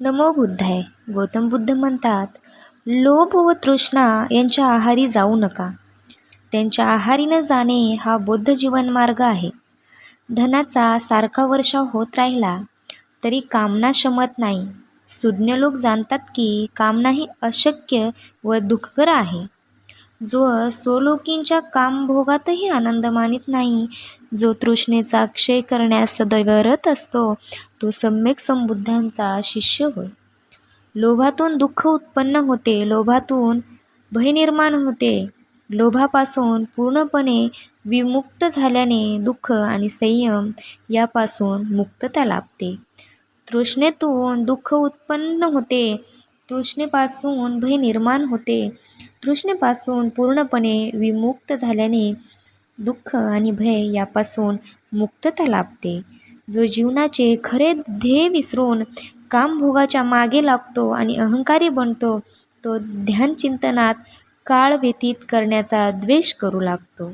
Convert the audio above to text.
नमो बुद्धाय. गौतम बुद्ध म्हणतात, लोभ व तृष्णा यांच्या आहारी जाऊ नका. त्यांच्या आहारी न जाणे हा बौद्ध जीवनमार्ग आहे. धनाचा सारखा वर्षाव होत राहिला तरी कामना शमत नाही. सुज्ञ लोक जाणतात की कामना ही अशक्य व दुःखकर आहे. जो स्वलोकींच्या कामभोगातही आनंद मानित नाही, जो तृष्णेचा क्षय करण्यास सदैव रत असतो, तो सम्यक संबुद्धांचा शिष्य होय. लोभातून दुःख उत्पन्न होते, लोभातून भय निर्माण होते. लोभापासून पूर्णपणे विमुक्त झाल्याने दुःख आणि संयम यापासून मुक्तता लाभते. तृष्णेतून दुःख उत्पन्न होते, तृष्णेपासून भय निर्माण होते. तृष्णेपासून पूर्णपणे विमुक्त झाल्याने दुःख आणि भय यापासून मुक्तता लाभते. जो जीवनाचे खरे ध्येय विसरून कामभोगाच्या मागे लागतो आणि अहंकारी बनतो, तो ध्यानचिंतनात काळ व्यतीत करण्याचा द्वेष करू लागतो.